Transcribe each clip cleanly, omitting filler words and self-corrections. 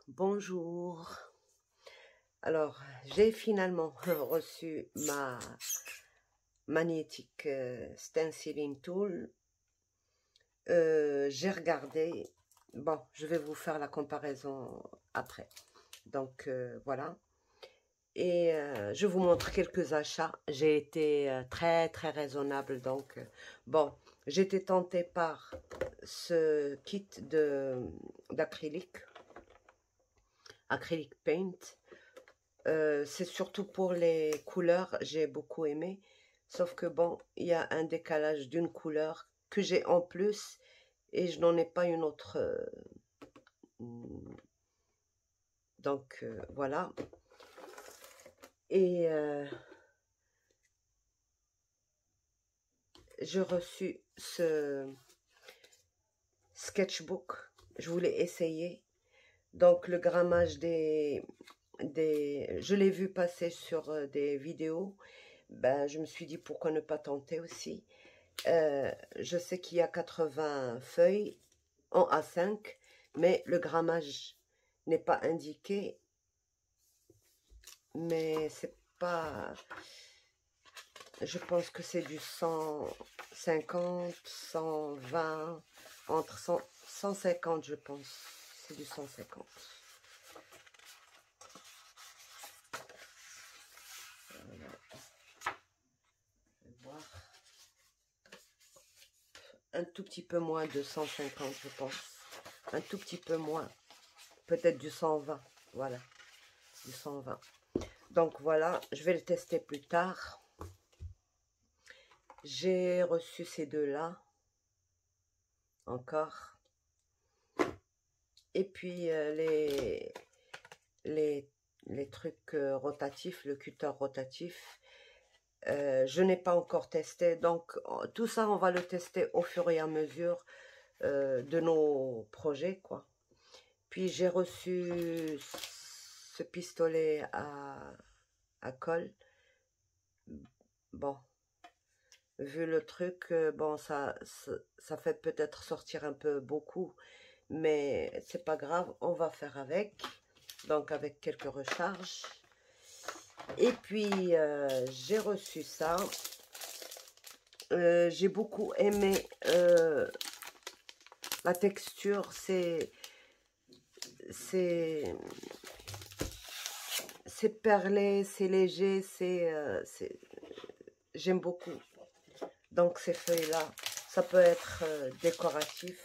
Bonjour. Alors, j'ai finalement reçu ma magnétique stenciling tool. J'ai regardé. Bon, je vais vous faire la comparaison après. Donc, voilà. Et je vous montre quelques achats. J'ai été très raisonnable. Donc, bon, j'étais tentée par ce kit d'acrylique. Acrylic paint. C'est surtout pour les couleurs, j'ai beaucoup aimé. Sauf que bon, il y a un décalage d'une couleur que j'ai en plus et je n'en ai pas une autre. Donc voilà. Et j'ai reçu ce sketchbook. Je voulais essayer. Donc le grammage je l'ai vu passer sur des vidéos. Ben, je me suis dit pourquoi ne pas tenter aussi. Je sais qu'il y a 80 feuilles en A5, mais le grammage n'est pas indiqué. Mais c'est pas... Je pense que c'est du 150, 120, entre 150 je pense. C'est du 150. Un tout petit peu moins de 150 je pense, un tout petit peu moins, peut-être du 120, voilà, du 120. Donc voilà, je vais le tester plus tard. J'ai reçu ces deux-là, encore, et puis les trucs rotatifs, le cutter rotatif. Je n'ai pas encore testé, donc tout ça on va le tester au fur et à mesure de nos projets, quoi. Puis j'ai reçu ce pistolet à colle. Bon, vu le truc, bon, ça fait peut-être sortir un peu beaucoup, mais c'est pas grave, on va faire avec. Donc avec quelques recharges. Et puis j'ai reçu ça. J'ai beaucoup aimé la texture, c'est perlé, c'est léger, j'aime beaucoup. Donc ces feuilles-là, ça peut être décoratif.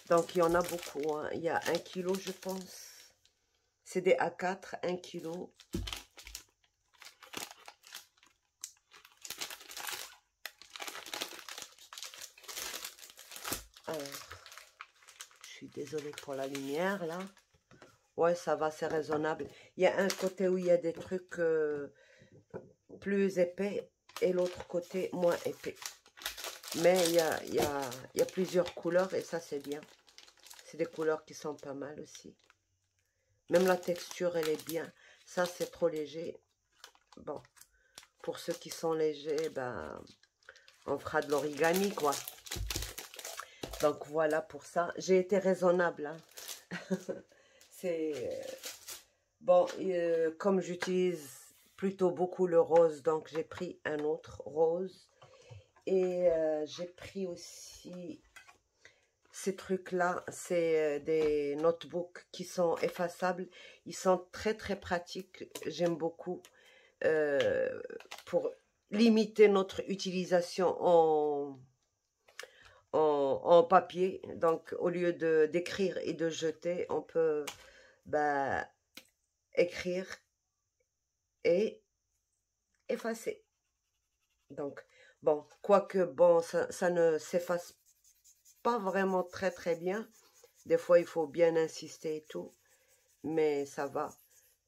Donc il y en a beaucoup, hein. Il y a 1 kg je pense. C'est des A4, 1 kg. Alors, je suis désolée pour la lumière là. Ouais, ça va, c'est raisonnable. Il y a un côté où il y a des trucs plus épais et l'autre côté moins épais. Mais il y a plusieurs couleurs et ça, c'est bien. C'est des couleurs qui sont pas mal aussi. Même la texture, elle est bien. Ça, c'est trop léger. Bon, pour ceux qui sont légers, ben, on fera de l'origami, quoi. Donc, voilà pour ça. J'ai été raisonnable, hein. C'est... Bon, comme j'utilise plutôt beaucoup le rose, donc j'ai pris un autre rose. Et j'ai pris aussi ces trucs-là, c'est des notebooks qui sont effaçables. Ils sont très pratiques, j'aime beaucoup. Pour limiter notre utilisation en papier. Donc, au lieu d'écrire et de jeter, on peut écrire et effacer. Donc, bon, quoique, bon, ça ne s'efface pas vraiment très bien. Des fois, il faut bien insister et tout. Mais ça va.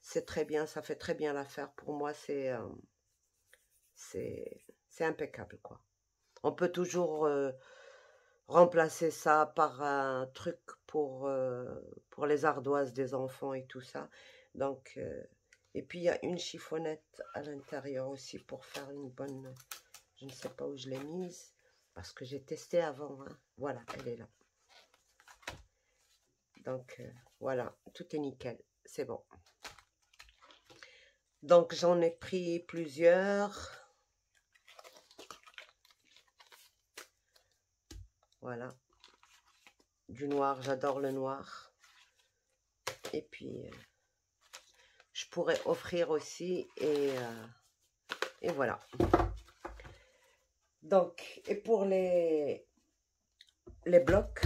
C'est très bien, ça fait très bien l'affaire. Pour moi, c'est impeccable, quoi. On peut toujours remplacer ça par un truc pour les ardoises des enfants et tout ça. Donc, et puis il y a une chiffonnette à l'intérieur aussi pour faire une bonne... Je ne sais pas où je l'ai mise parce que j'ai testé avant, hein. Voilà, elle est là. Donc, voilà, tout est nickel. C'est bon. Donc, j'en ai pris plusieurs. Voilà. Du noir, j'adore le noir. Et puis, je pourrais offrir aussi. Et voilà. Donc, et pour les blocs,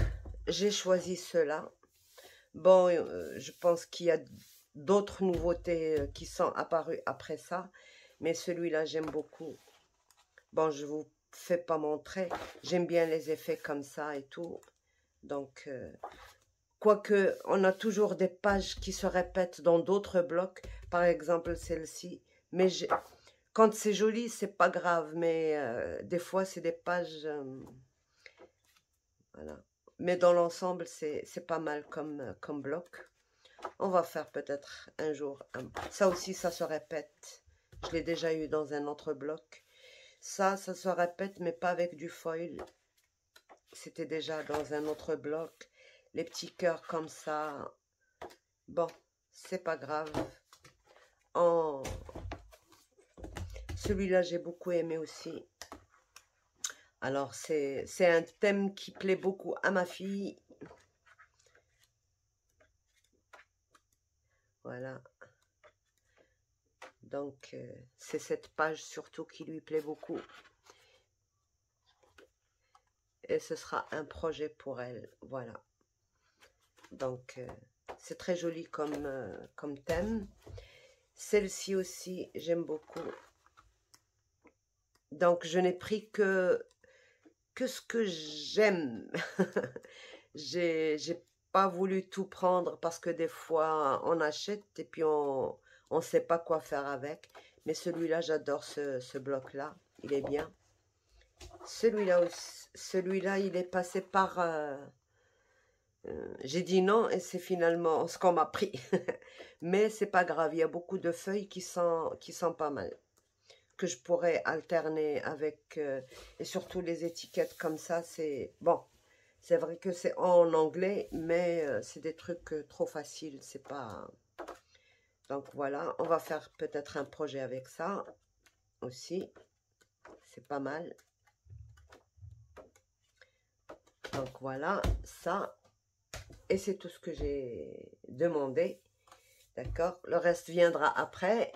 j'ai choisi ceux-là. Bon, je pense qu'il y a d'autres nouveautés qui sont apparues après ça. Mais celui-là, j'aime beaucoup. Bon, je vous fais pas montrer. J'aime bien les effets comme ça et tout. Donc, quoique, on a toujours des pages qui se répètent dans d'autres blocs. Par exemple, celle-ci. Mais quand c'est joli, c'est pas grave. Mais des fois, c'est des pages... voilà. Mais dans l'ensemble, c'est pas mal comme bloc. On va faire peut-être un jour. Ça aussi, ça se répète. Je l'ai déjà eu dans un autre bloc. Ça se répète, mais pas avec du foil. C'était déjà dans un autre bloc. Les petits cœurs comme ça. Bon, c'est pas grave. Celui-là, j'ai beaucoup aimé aussi. Alors, c'est un thème qui plaît beaucoup à ma fille. Voilà. Donc, c'est cette page surtout qui lui plaît beaucoup. Et ce sera un projet pour elle. Voilà. Donc, c'est très joli comme thème. Celle-ci aussi, j'aime beaucoup. Donc, je n'ai pris que ce que j'aime. J'ai pas voulu tout prendre parce que des fois, on achète et puis on ne sait pas quoi faire avec. Mais celui-là, j'adore ce bloc-là. Il est bien. Celui-là, il est passé par... j'ai dit non et c'est finalement ce qu'on m'a pris. Mais c'est pas grave, il y a beaucoup de feuilles qui sont pas mal. Que je pourrais alterner avec... et surtout les étiquettes comme ça, c'est... Bon, c'est vrai que c'est en anglais, mais c'est des trucs trop faciles, c'est pas... Donc voilà, on va faire peut-être un projet avec ça aussi. C'est pas mal. Donc voilà, ça. Et c'est tout ce que j'ai demandé. D'accord? Le reste viendra après.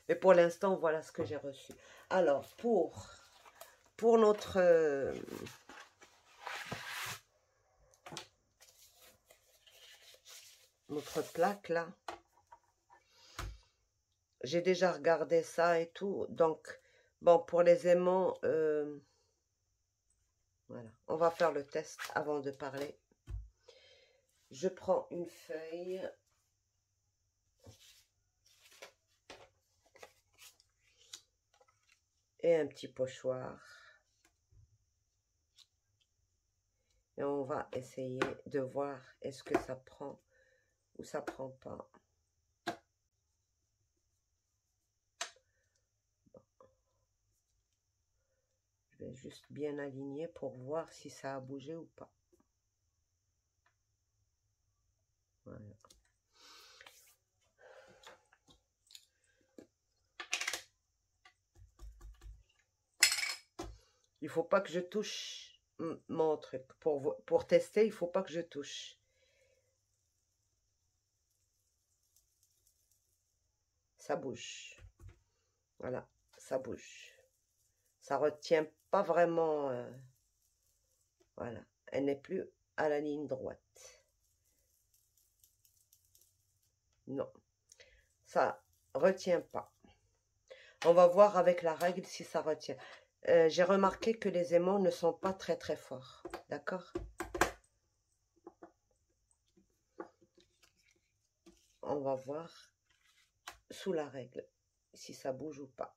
Mais pour l'instant, voilà ce que j'ai reçu. Alors, pour notre plaque, là, j'ai déjà regardé ça et tout. Donc, bon, pour les aimants, voilà. On va faire le test avant de parler. Je prends une feuille. Et un petit pochoir. Et on va essayer de voir est-ce que ça prend ou ça prend pas. Bon. Je vais juste bien aligner pour voir si ça a bougé ou pas. Voilà. Il faut pas que je touche mon truc. Pour tester, il faut pas que je touche. Ça bouge. Voilà, ça bouge. Ça retient pas vraiment. Voilà, elle n'est plus à la ligne droite. Non, ça retient pas. On va voir avec la règle si ça retient. J'ai remarqué que les aimants ne sont pas très très forts. D'accord? On va voir sous la règle si ça bouge ou pas.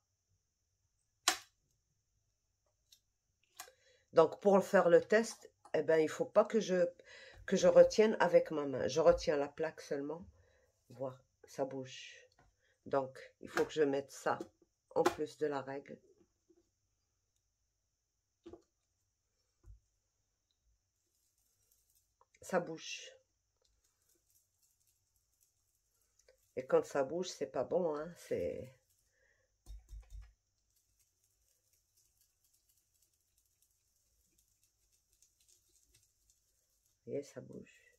Donc pour faire le test, eh ben, il ne faut pas que je retienne avec ma main. Je retiens la plaque seulement. Voir, ça bouge. Donc il faut que je mette ça en plus de la règle. Ça bouge. Et quand ça bouge, c'est pas bon, hein, c'est... Vous voyez, ça bouge.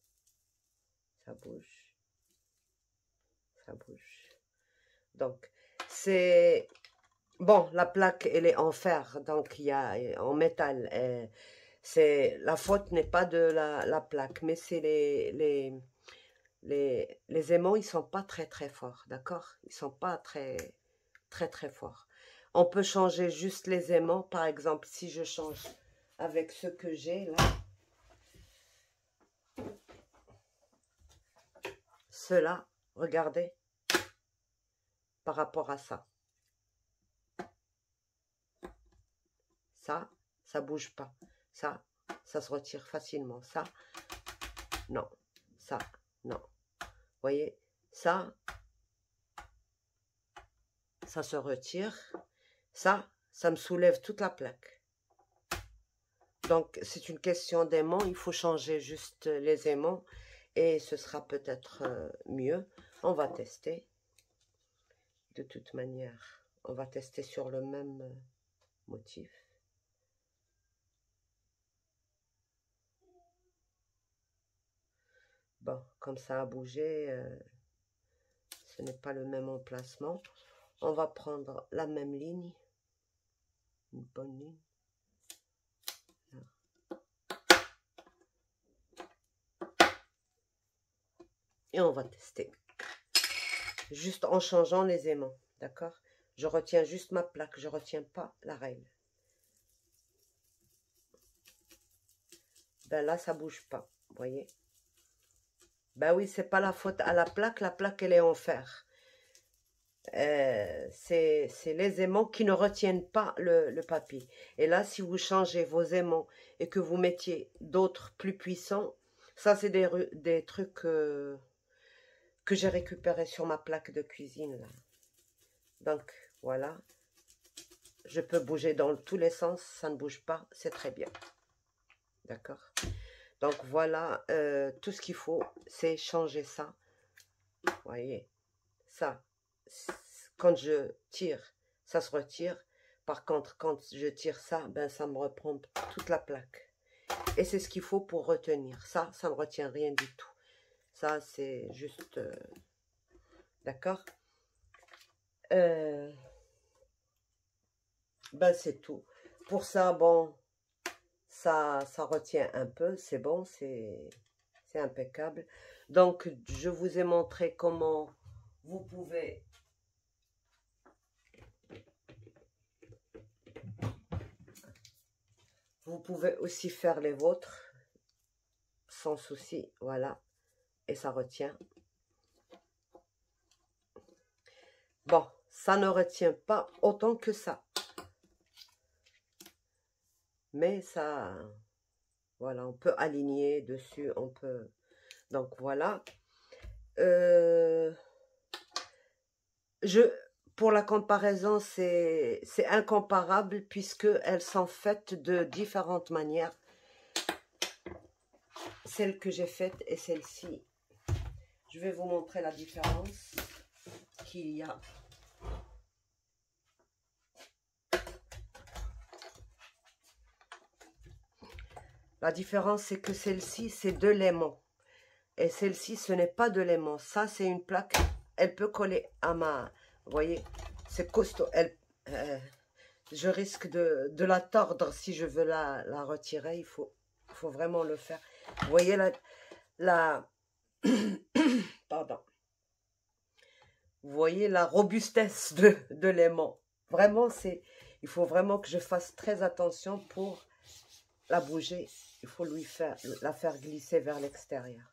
Ça bouge. Ça bouge. Donc, c'est... Bon, la plaque, elle est en fer, donc il y a en métal. C'est la faute n'est pas de la plaque, mais c'est les aimants, ils sont pas très très forts, d'accord? Ils sont pas très forts. On peut changer juste les aimants, par exemple, si je change avec ce que j'ai là, cela, regardez, par rapport à ça. Ça bouge pas. Ça se retire facilement. Ça, non. Ça, non. Vous voyez, ça se retire. Ça me soulève toute la plaque. Donc, c'est une question d'aimant. Il faut changer juste les aimants et ce sera peut-être mieux. On va tester. De toute manière, on va tester sur le même motif. Bon, comme ça a bougé, ce n'est pas le même emplacement. On va prendre la même ligne, une bonne ligne. Là. Et on va tester. Juste en changeant les aimants, d'accord? Je retiens juste ma plaque, je ne retiens pas la règle. Ben là, ça ne bouge pas, vous voyez? Ben oui, c'est pas la faute à la plaque elle est en fer. C'est les aimants qui ne retiennent pas le papier. Et là, si vous changez vos aimants et que vous mettiez d'autres plus puissants, ça c'est des trucs que j'ai récupérés sur ma plaque de cuisine. Là. Donc, voilà. Je peux bouger dans tous les sens, ça ne bouge pas, c'est très bien. D'accord? Donc, voilà, tout ce qu'il faut, c'est changer ça. Vous voyez? Ça, quand je tire, ça se retire. Par contre, quand je tire ça, ben ça me reprend toute la plaque. Et c'est ce qu'il faut pour retenir. Ça ne retient rien du tout. Ça, c'est juste... D'accord? Ben, c'est tout. Pour ça, bon, ça retient un peu. C'est bon, c'est impeccable. Donc, je vous ai montré comment vous pouvez... Vous pouvez aussi faire les vôtres sans souci, voilà, et ça retient. Bon, ça ne retient pas autant que ça, mais ça, voilà, on peut aligner dessus, on peut, donc voilà. Pour la comparaison, c'est incomparable puisqu'elles sont faites de différentes manières. Celle que j'ai faite et celle-ci. Je vais vous montrer la différence qu'il y a. La différence, c'est que celle-ci, c'est de l'aimant. Et celle-ci, ce n'est pas de l'aimant. Ça, c'est une plaque. Elle peut coller à ma... Vous voyez, c'est costaud. Je risque de la tordre si je veux la retirer. Il faut vraiment le faire. Vous voyez pardon. Vous voyez la robustesse de l'aimant. Vraiment, il faut vraiment que je fasse très attention pour la bouger. Il faut la faire glisser vers l'extérieur.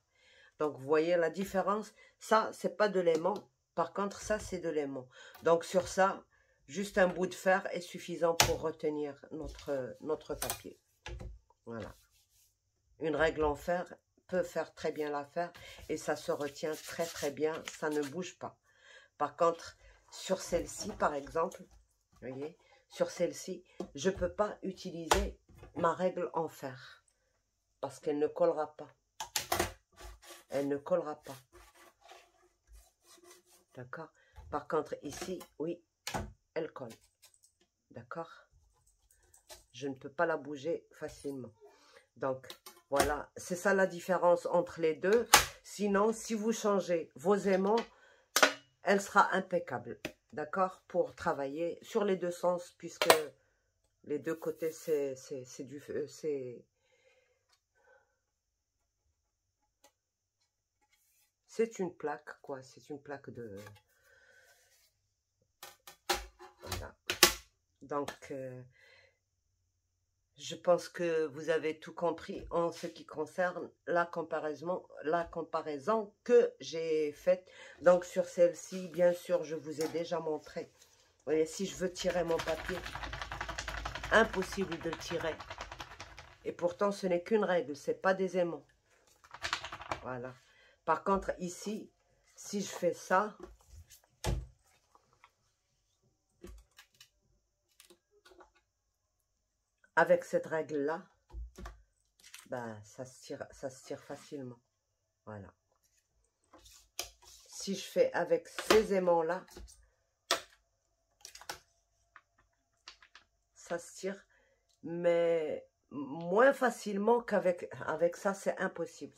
Donc, vous voyez la différence. Ça, c'est pas de l'aimant. Par contre, ça, c'est de l'aimant. Donc, sur ça, juste un bout de fer est suffisant pour retenir notre papier. Voilà. Une règle en fer peut faire très bien l'affaire et ça se retient très très bien. Ça ne bouge pas. Par contre, sur celle-ci, par exemple, vous voyez, sur celle-ci, je ne peux pas utiliser ma règle en fer parce qu'elle ne collera pas. Elle ne collera pas. D'accord? Par contre, ici, oui, elle colle. D'accord? Je ne peux pas la bouger facilement. Donc, voilà, c'est ça la différence entre les deux. Sinon, si vous changez vos aimants, elle sera impeccable. D'accord? Pour travailler sur les deux sens, puisque les deux côtés, c'est du feu, c'est une plaque, quoi. C'est une plaque de... Voilà. Donc, je pense que vous avez tout compris en ce qui concerne la comparaison que j'ai faite. Donc, sur celle-ci, bien sûr, je vous ai déjà montré. Vous voyez, si je veux tirer mon papier, impossible de le tirer. Et pourtant, ce n'est qu'une règle, ce n'est pas des aimants. Voilà. Par contre, ici, si je fais ça, avec cette règle-là, ben, ça se tire facilement. Voilà. Si je fais avec ces aimants-là, ça se tire, mais moins facilement qu'avec ça, c'est impossible.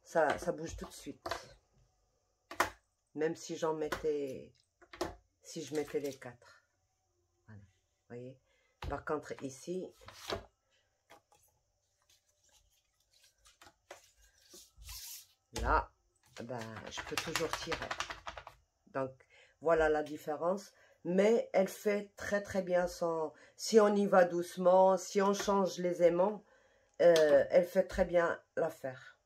Ça bouge tout de suite. Même si j'en mettais, si je mettais les 4. Voilà. Vous voyez? Par contre, ici, là, ben, je peux toujours tirer. Donc, voilà la différence. Mais elle fait très très bien son... Si on y va doucement, si on change les aimants, elle fait très bien l'affaire.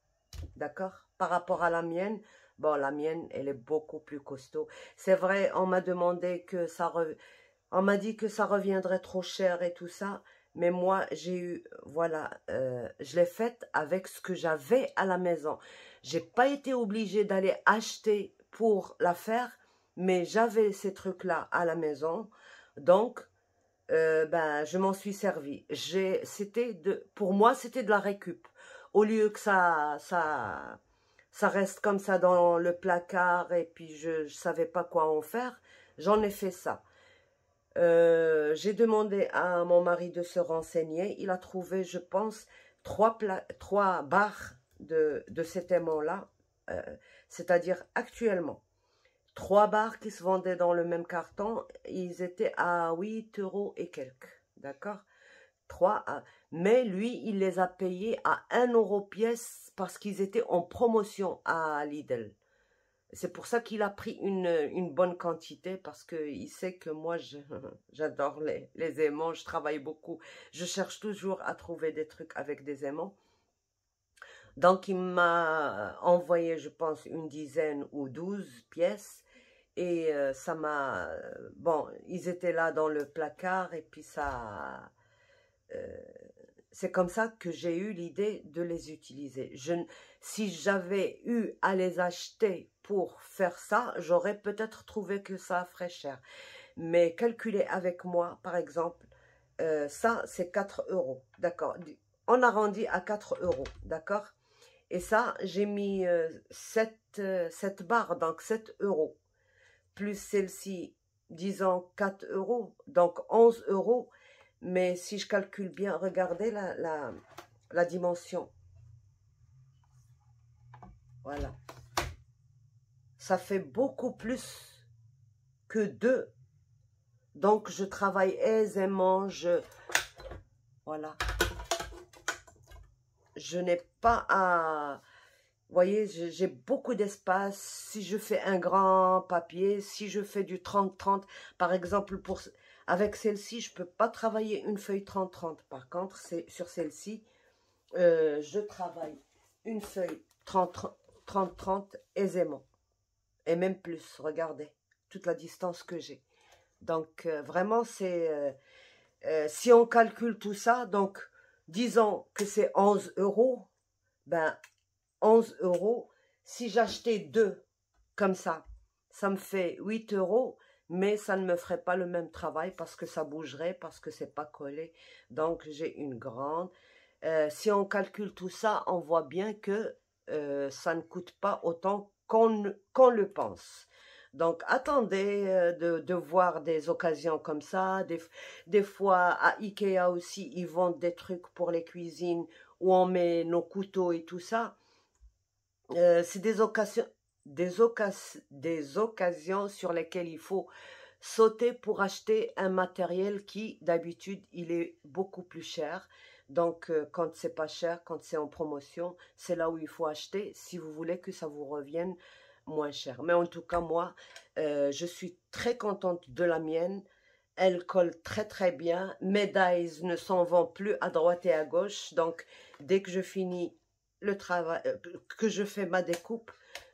D'accord? Par rapport à la mienne, bon, la mienne, elle est beaucoup plus costaud. C'est vrai, on m'a demandé que ça... On m'a dit que ça reviendrait trop cher et tout ça. Mais moi, j'ai eu... Voilà, je l'ai faite avec ce que j'avais à la maison. J'ai pas été obligée d'aller acheter pour la faire, mais j'avais ces trucs-là à la maison. Donc, ben, je m'en suis servi. Pour moi, c'était de la récup. Au lieu que ça reste comme ça dans le placard et puis je ne savais pas quoi en faire, j'en ai fait ça. J'ai demandé à mon mari de se renseigner. Il a trouvé, je pense, trois barres de cet aimant-là. C'est-à-dire actuellement. 3 barres qui se vendaient dans le même carton. Ils étaient à 8 € et quelques. D'accord? 3. Mais lui, il les a payés à 1 € pièce parce qu'ils étaient en promotion à Lidl. C'est pour ça qu'il a pris une bonne quantité, parce qu'il sait que moi, j'adore les aimants, je travaille beaucoup. Je cherche toujours à trouver des trucs avec des aimants. Donc, il m'a envoyé, je pense, une dizaine ou 12 pièces. Et ça m'a... bon, ils étaient là dans le placard et puis ça... c'est comme ça que j'ai eu l'idée de les utiliser. Si j'avais eu à les acheter pour faire ça, j'aurais peut-être trouvé que ça ferait cher. Mais calculer avec moi, par exemple, ça c'est 4 €, d'accord. On arrondit à 4 €, d'accord. Et ça, j'ai mis 7 barres, donc 7 €. Plus celle-ci, disons 4 €, donc 11 €. Mais si je calcule bien, regardez la dimension. Voilà. Ça fait beaucoup plus que 2. Donc, je travaille aisément. Voilà. Je n'ai pas à... Vous voyez, j'ai beaucoup d'espace. Si je fais un grand papier, si je fais du 30-30, par exemple, avec celle-ci, je ne peux pas travailler une feuille 30-30. Par contre, sur celle-ci, je travaille une feuille 30-30 aisément. Et même plus, regardez, toute la distance que j'ai. Donc, vraiment, c'est... si on calcule tout ça, donc, disons que c'est 11 €, ben, 11 €. Si j'achetais 2 comme ça me fait 8 €, mais ça ne me ferait pas le même travail parce que ça bougerait, parce que c'est pas collé. Donc, j'ai une grande. Si on calcule tout ça, on voit bien que ça ne coûte pas autant qu'on le pense. Donc, attendez de voir des occasions comme ça. Des fois, à Ikea aussi, ils vendent des trucs pour les cuisines où on met nos couteaux et tout ça. C'est des occasions sur lesquelles il faut sauter pour acheter un matériel qui, d'habitude, il est beaucoup plus cher. Donc, quand c'est pas cher, quand c'est en promotion, c'est là où il faut acheter si vous voulez que ça vous revienne moins cher. Mais en tout cas, moi, je suis très contente de la mienne. Elle colle très très bien. Mes dies ne s'en vont plus à droite et à gauche. Donc, dès que je finis le travail, que je fais ma découpe,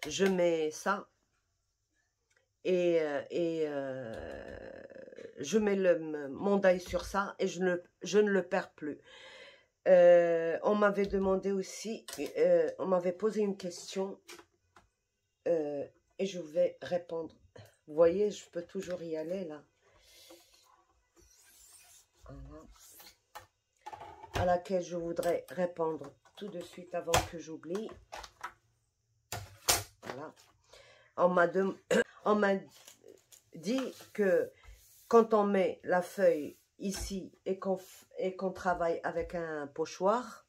je mets ça et je mets mon die sur ça et je ne le perds plus. On m'avait demandé aussi, on m'avait posé une question et je vais répondre. Vous voyez, je peux toujours y aller là. Voilà. À laquelle je voudrais répondre tout de suite avant que j'oublie. Voilà. On m'a dit que quand on met la feuille ici et qu'on travaille avec un pochoir,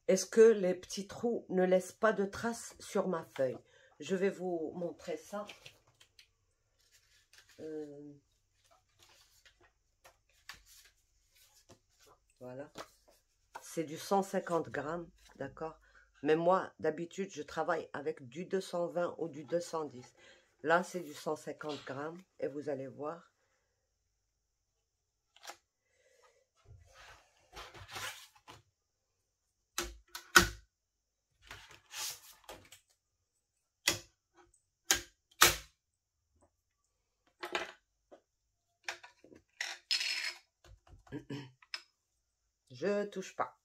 est-ce que les petits trous ne laissent pas de traces sur ma feuille? Je vais vous montrer ça. Voilà. C'est du 150 grammes, d'accord? Mais moi, d'habitude, je travaille avec du 220 ou du 210. Là, c'est du 150 grammes et vous allez voir. Je touche pas.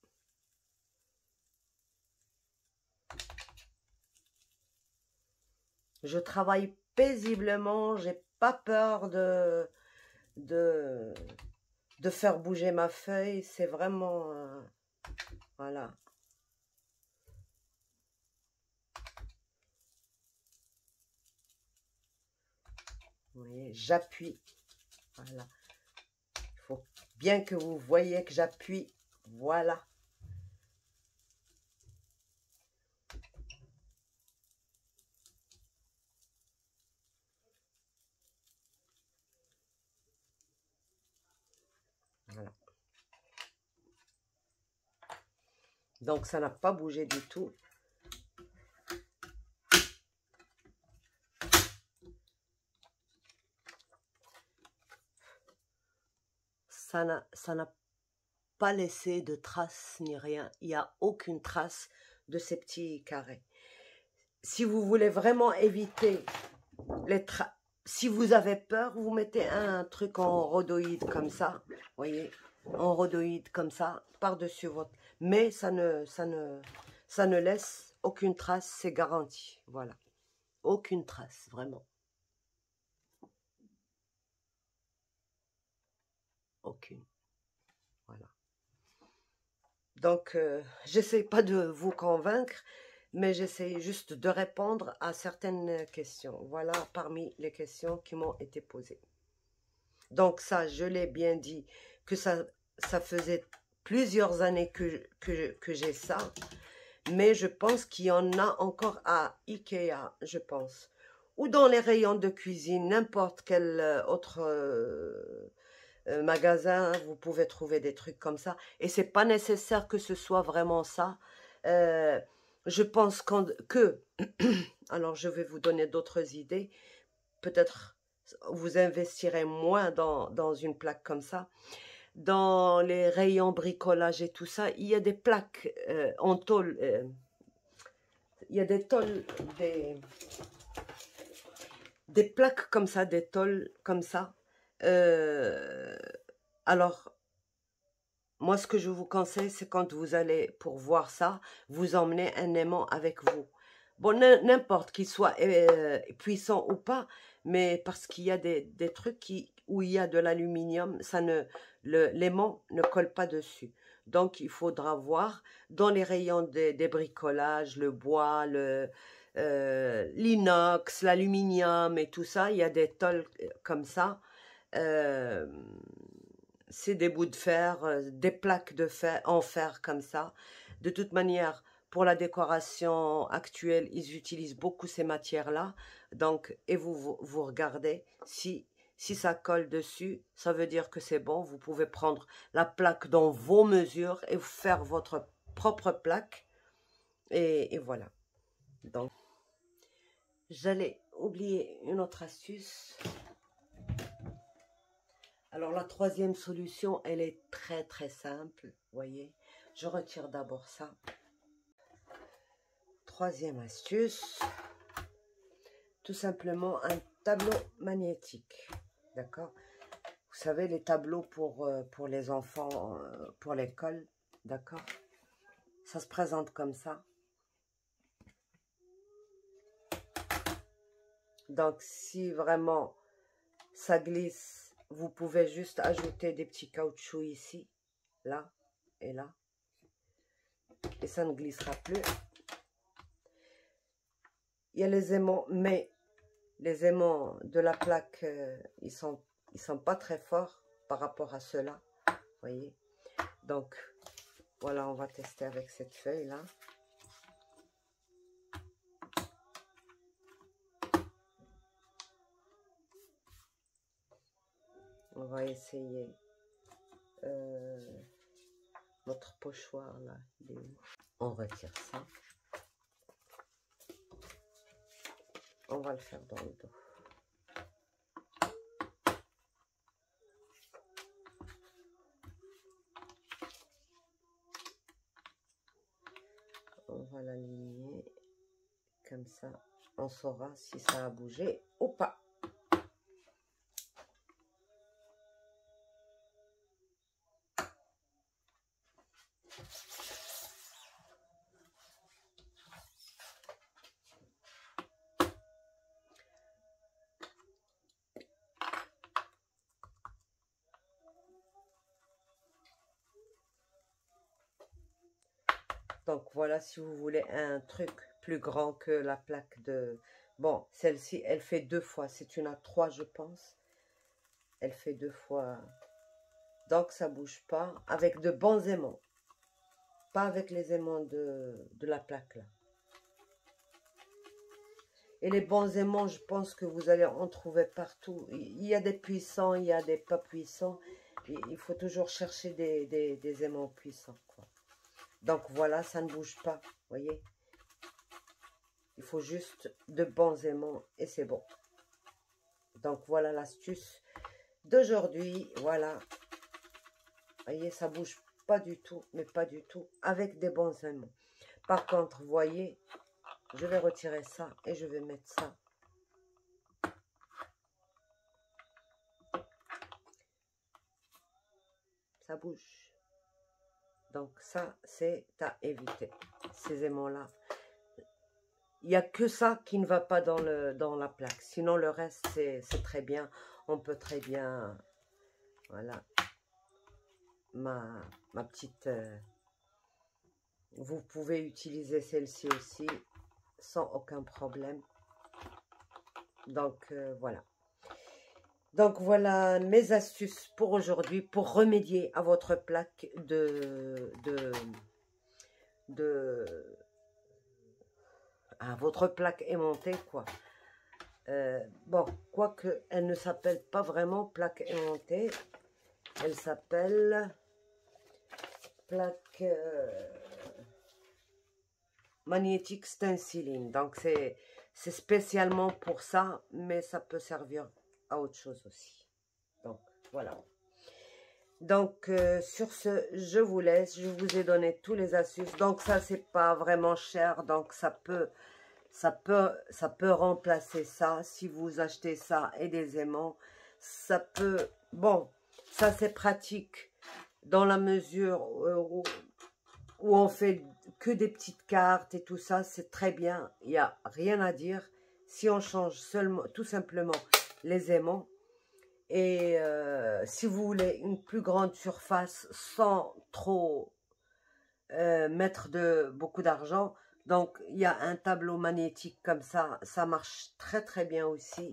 Je travaille paisiblement, j'ai pas peur de faire bouger ma feuille. C'est vraiment... voilà. Vous voyez, j'appuie. Voilà. Il faut bien que vous voyez que j'appuie. Voilà. Voilà. Donc, ça n'a pas bougé du tout. Ça n'a pas laissé de traces ni rien. Il n'y a aucune trace de ces petits carrés. Si vous voulez vraiment éviter les traces, si vous avez peur, vous mettez un truc en rhodoïde comme ça, vous voyez, en rhodoïde comme ça, par-dessus votre... Mais ça ne laisse aucune trace, c'est garanti, voilà. Aucune trace, vraiment. Aucune. Voilà. Donc, j'essaie pas de vous convaincre, mais j'essaie juste de répondre à certaines questions. Voilà parmi les questions qui m'ont été posées. Donc ça, je l'ai bien dit, que ça faisait plusieurs années que j'ai ça. Mais je pense qu'il y en a encore à Ikea, je pense. Ou dans les rayons de cuisine, n'importe quel autre magasin, vous pouvez trouver des trucs comme ça. Et c'est pas nécessaire que ce soit vraiment ça. Je pense que... alors, je vais vous donner d'autres idées. Peut-être vous investirez moins dans une plaque comme ça. Dans les rayons bricolage et tout ça, il y a des plaques en tôle. Il y a des tôles, des plaques comme ça, des tôles comme ça. Alors, moi, ce que je vous conseille, c'est quand vous allez pour voir ça, vous emmenez un aimant avec vous. Bon, n'importe qu'il soit puissant ou pas, mais parce qu'il y a des trucs où il y a de l'aluminium, l'aimant ne colle pas dessus. Donc, il faudra voir dans les rayons des bricolages, le bois, l'inox, l'aluminium et tout ça. Il y a des tôles comme ça. C'est des bouts de fer, des plaques de fer, en fer comme ça. De toute manière, pour la décoration actuelle, ils utilisent beaucoup ces matières-là. Donc, et vous regardez, si ça colle dessus, ça veut dire que c'est bon. Vous pouvez prendre la plaque dans vos mesures et faire votre propre plaque. Et voilà. Donc, j'allais oublier une autre astuce. Alors, la troisième solution, elle est très, très simple. Vous voyez, je retire d'abord ça. Troisième astuce, tout simplement un tableau magnétique. D'accord? Vous savez, les tableaux pour les enfants, pour l'école. D'accord? Ça se présente comme ça. Donc, si vraiment ça glisse, vous pouvez juste ajouter des petits caoutchoucs ici, là et là. Et ça ne glissera plus. Il y a les aimants, mais les aimants de la plaque, ils sont pas très forts par rapport à ceux-là. Vous voyez? Donc, voilà, on va tester avec cette feuille-là. On va essayer notre pochoir là. Il est où? On retire ça. On va le faire dans le dos. On va l'aligner comme ça. On saura si ça a bougé ou pas. Donc voilà, si vous voulez un truc plus grand que la plaque de... Bon, celle-ci, elle fait 2 fois. C'est une A3, je pense. Elle fait 2 fois. Donc ça bouge pas. Avec de bons aimants. Pas avec les aimants de la plaque là. Et les bons aimants, je pense que vous allez en trouver partout. Il y a des puissants, il y a des pas puissants. Il faut toujours chercher des aimants puissants, quoi. Donc voilà, ça ne bouge pas, voyez. Il faut juste de bons aimants et c'est bon. Donc voilà l'astuce d'aujourd'hui. Voilà. Voyez, ça bouge pas du tout, mais pas du tout, avec des bons aimants. Par contre, voyez, je vais retirer ça et je vais mettre ça. Ça bouge. Donc ça, c'est à éviter. Ces aimants-là. Il n'y a que ça qui ne va pas dans la plaque. Sinon, le reste, c'est très bien. On peut très bien... Voilà. Ma petite... vous pouvez utiliser celle-ci aussi sans aucun problème. Donc, voilà. Donc, voilà mes astuces pour aujourd'hui, pour remédier à votre plaque à votre plaque aimantée, quoi. Bon, quoique elle ne s'appelle pas vraiment plaque aimantée, elle s'appelle plaque magnétique stenciling. Donc, c'est spécialement pour ça, mais ça peut servir à autre chose aussi. Donc, voilà. Donc, sur ce, je vous laisse. Je vous ai donné tous les astuces. Donc, ça, c'est pas vraiment cher. Donc, ça peut remplacer ça. Si vous achetez ça et des aimants, ça peut... Bon, ça, c'est pratique dans la mesure où on fait que des petites cartes et tout ça. C'est très bien. Il n'y a rien à dire. Si on change seulement, tout simplement, les aimants. Et si vous voulez une plus grande surface sans trop mettre beaucoup d'argent, donc il y a un tableau magnétique comme ça marche très très bien aussi.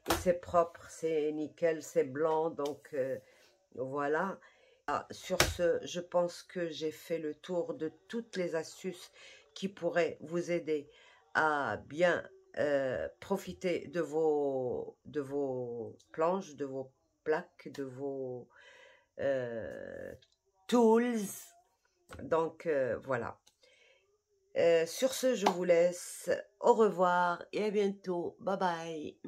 Et c'est propre, c'est nickel, c'est blanc, donc voilà. Ah, sur ce, je pense que j'ai fait le tour de toutes les astuces qui pourraient vous aider à bien profiter de vos planches, de vos plaques, de vos tools. Donc voilà. Sur ce, je vous laisse. Au revoir et à bientôt. Bye bye.